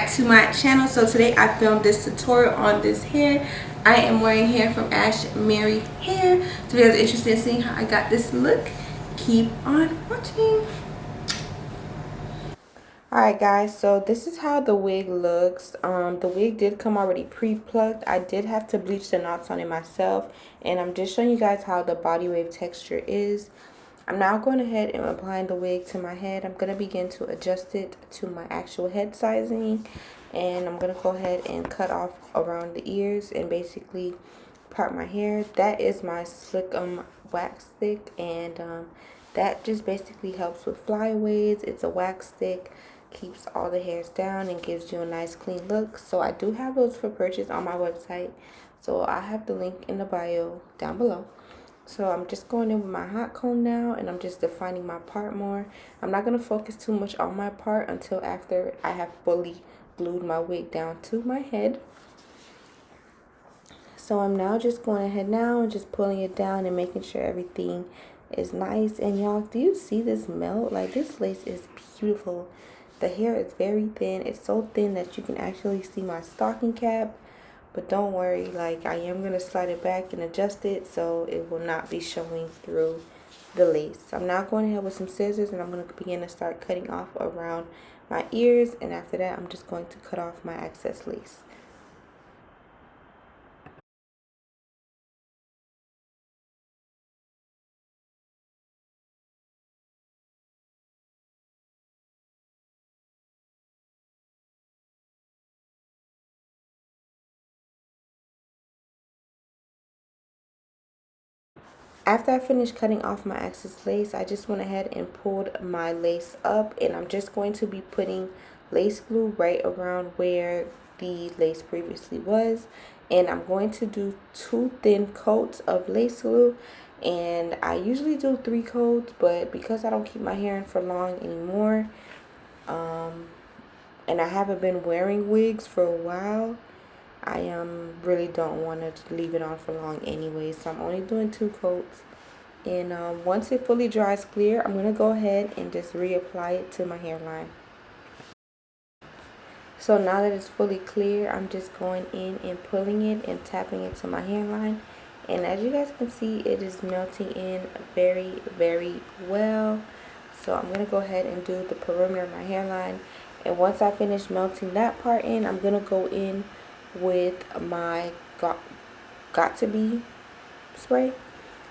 back to my channel. So today I filmed this tutorial on this hair. I am wearing hair from Ashimary Hair. So if you guys are interested in seeing how I got this look, keep on watching. Alright guys, so this is how the wig looks. The wig did come already pre-plucked. I did have to bleach the knots on it myself, and I'm just showing you guys how the body wave texture is. I'm now going ahead and applying the wig to my head. I'm going to begin to adjust it to my actual head sizing, and I'm going to go ahead and cut off around the ears and basically part my hair. That is my slick wax stick, and that just basically helps with flyaways. It's a wax stick, keeps all the hairs down and gives you a nice clean look. So I do have those for purchase on my website, so I have the link in the bio down below. So I'm just going in with my hot comb now, and I'm just defining my part more. I'm not going to focus too much on my part until after I have fully glued my wig down to my head. So I'm now just going ahead now and just pulling it down and making sure everything is nice. And y'all, do you see this melt? Like, this lace is beautiful. The hair is very thin. It's so thin that you can actually see my stocking cap. But don't worry, like, I am going to slide it back and adjust it so it will not be showing through the lace. I'm now going ahead with some scissors, and I'm going to begin to start cutting off around my ears. And after that, I'm just going to cut off my excess lace. After I finished cutting off my excess lace, I just went ahead and pulled my lace up, and I'm just going to be putting lace glue right around where the lace previously was. And I'm going to do 2 thin coats of lace glue, and I usually do 3 coats, but because I don't keep my hair in for long anymore, and I haven't been wearing wigs for a while, I really don't want to leave it on for long anyway, so I'm only doing 2 coats. And once it fully dries clear, I'm going to go ahead and just reapply it to my hairline. So now that it's fully clear, I'm just going in and pulling it and tapping it to my hairline. And as you guys can see, it is melting in very, very well. So I'm going to go ahead and do the perimeter of my hairline. And once I finish melting that part in, I'm going to go in with my Got To Be spray.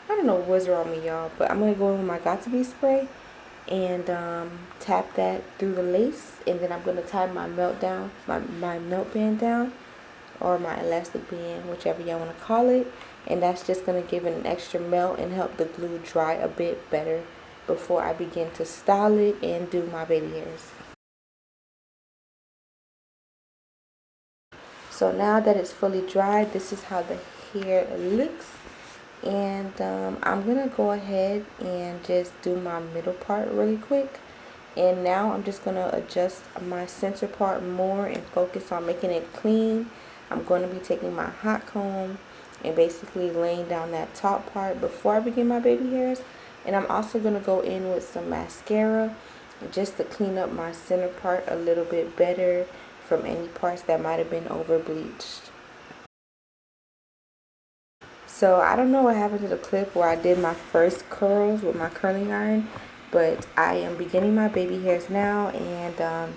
I don't know what's wrong with y'all, but I'm going to go in with my Got To Be spray and tap that through the lace. And then I'm going to tie my melt band down, or my elastic band, whichever y'all want to call it. And that's just going to give it an extra melt and help the glue dry a bit better before I begin to style it and do my baby hairs. So now that it's fully dried, this is how the hair looks. And I'm going to go ahead and just do my middle part really quick. And now I'm just going to adjust my center part more and focus on making it clean. I'm going to be taking my hot comb and basically laying down that top part before I begin my baby hairs. And I'm also going to go in with some mascara just to clean up my center part a little bit better from any parts that might have been over bleached. So I don't know what happened to the clip where I did my first curls with my curling iron, but I am beginning my baby hairs now, and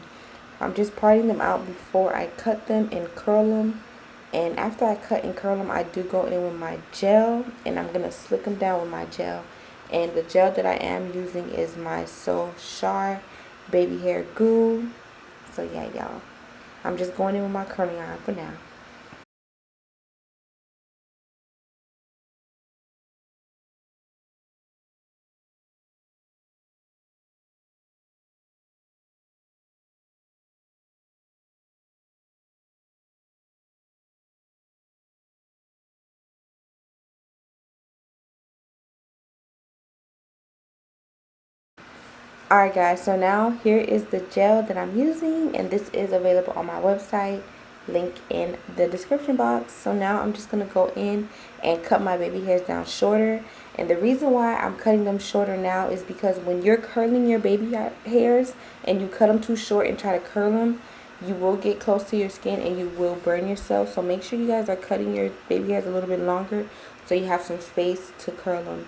I'm just parting them out before I cut them and curl them. And after I cut and curl them, I do go in with my gel, and I'm going to slick them down with my gel. And the gel that I am using is my CHAR baby hair goo. So yeah, y'all, I'm just going in with my curling iron for now. Alright guys, so now here is the gel that I'm using, and this is available on my website, link in the description box. So now I'm just going to go in and cut my baby hairs down shorter. And the reason why I'm cutting them shorter now is because when you're curling your baby hairs and you cut them too short and try to curl them, you will get close to your skin and you will burn yourself. So make sure you guys are cutting your baby hairs a little bit longer so you have some space to curl them.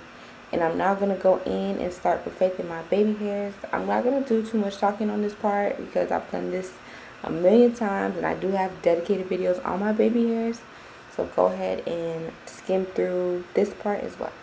And I'm now going to go in and start perfecting my baby hairs. I'm not going to do too much talking on this part because I've done this a million times and I do have dedicated videos on my baby hairs. So go ahead and skim through this part as well.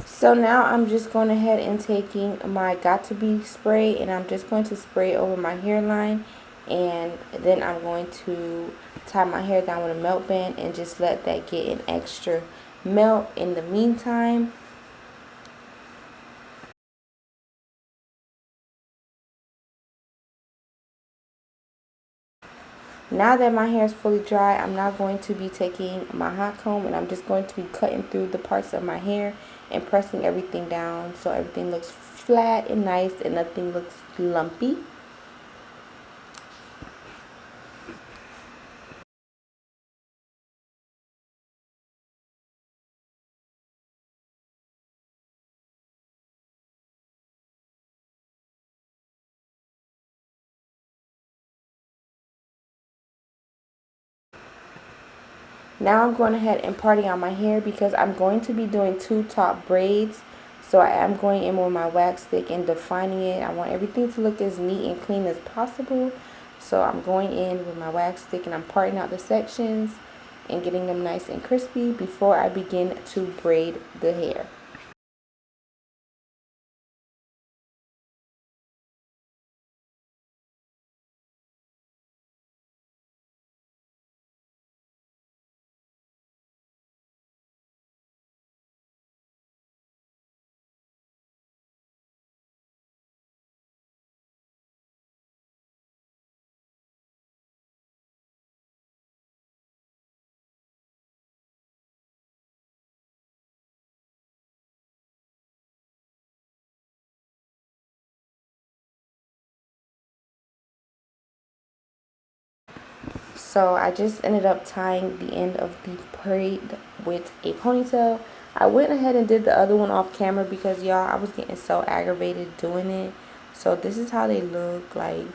So now I'm just going ahead and taking my Got To Be spray and I'm just going to spray over my hairline, and then I'm going to tie my hair down with a melt band and just let that get an extra melt in the meantime. Now that my hair is fully dry, I'm now going to be taking my hot comb and I'm just going to be cutting through the parts of my hair and pressing everything down so everything looks flat and nice and nothing looks lumpy. Now I'm going ahead and parting on my hair because I'm going to be doing 2 top braids. So I am going in with my wax stick and defining it. I want everything to look as neat and clean as possible. So I'm going in with my wax stick and I'm parting out the sections and getting them nice and crispy before I begin to braid the hair. So I just ended up tying the end of the braid with a ponytail. I went ahead and did the other one off camera because y'all, I was getting so aggravated doing it. So this is how they look. Like,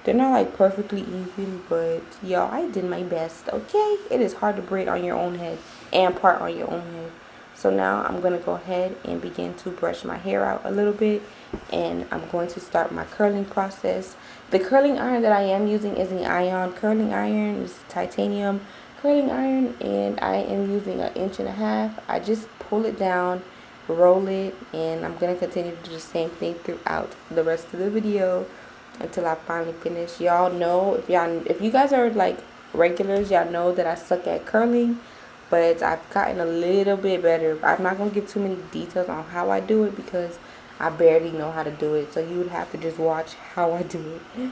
they're not like perfectly even, but y'all, I did my best. Okay, it is hard to braid on your own head and part on your own head. So now I'm going to go ahead and begin to brush my hair out a little bit, and I'm going to start my curling process. The curling iron that I am using is an ion curling iron. It's titanium curling iron, and I am using 1.5 inches. I just pull it down, roll it, and I'm going to continue to do the same thing throughout the rest of the video until I finally finish. Y'all know, if you guys are like regulars, y'all know that I suck at curling, but I've gotten a little bit better. I'm not going to give too many details on how I do it because I barely know how to do it. So you would have to just watch how I do it.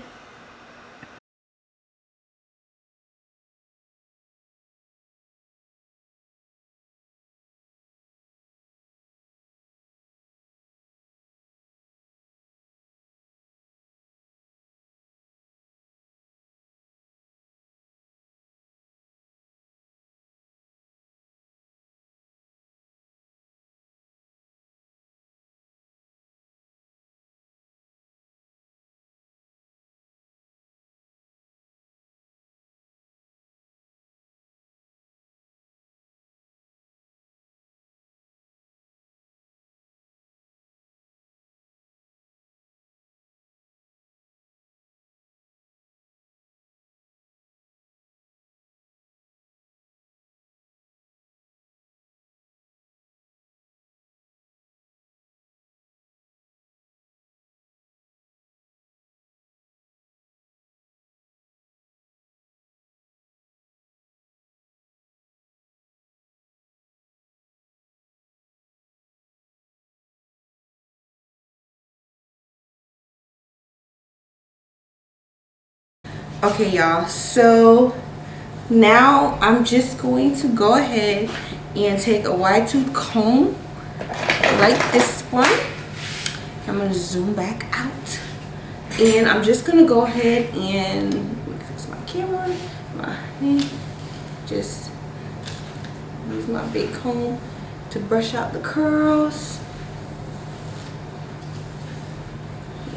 Okay, y'all, so now I'm just going to go ahead and take a wide tooth comb like this one. I'm going to zoom back out, and I'm just going to go ahead and fix my camera, just use my big comb to brush out the curls.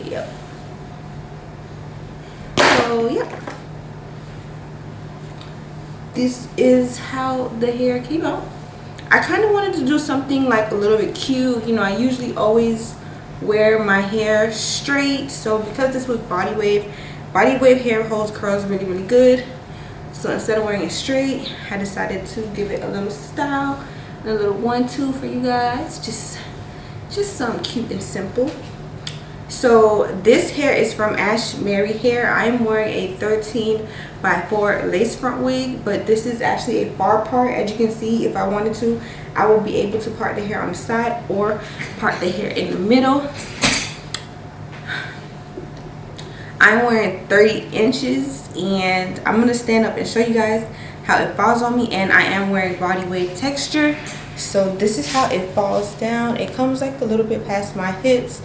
Yep. So yeah, this is how the hair came out. I kind of wanted to do something like a little bit cute. You know, I usually always wear my hair straight, so because this was body wave hair holds curls really, really good. So instead of wearing it straight, I decided to give it a little style and a little 1-2 for you guys. Just something cute and simple. So this hair is from Ashimary Hair. I'm wearing a 13x4 lace front wig, but this is actually a far part. As you can see, if I wanted to, I will be able to part the hair on the side or part the hair in the middle. I'm wearing 30 inches, and I'm going to stand up and show you guys how it falls on me. And I am wearing body wave texture. So this is how it falls down. It comes like a little bit past my hips.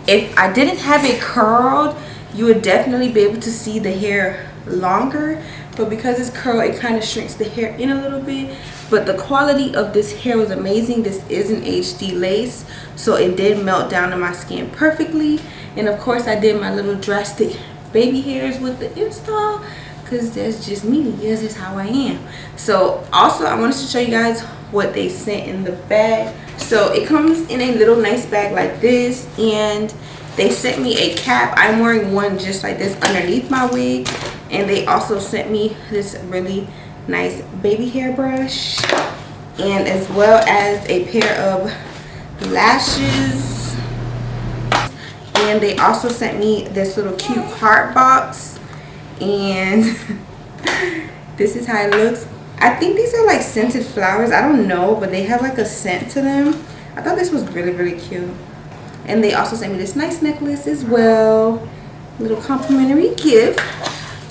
If I didn't have it curled, you would definitely be able to see the hair longer, but because it's curled, it kind of shrinks the hair in a little bit. But the quality of this hair was amazing. This is an HD lace, so it did melt down to my skin perfectly. And of course, I did my little drastic baby hairs with the install, because that's just me. This is how I am. So also, I wanted to show you guys what they sent in the bag. So it comes in a little nice bag like this, and they sent me a cap. I'm wearing one just like this underneath my wig, and they also sent me this really nice baby hair brush, and as well as a pair of lashes. And they also sent me this little cute heart box, and this is how it looks. I think these are like scented flowers. I don't know, but they have like a scent to them. I thought this was really, really cute. And they also sent me this nice necklace as well. Little complimentary gift.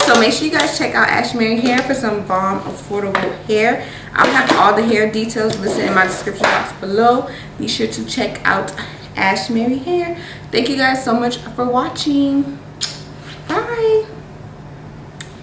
So make sure you guys check out Ashimary Hair for some bomb affordable hair. I'll have all the hair details listed in my description box below. Be sure to check out Ashimary Hair. Thank you guys so much for watching. Bye.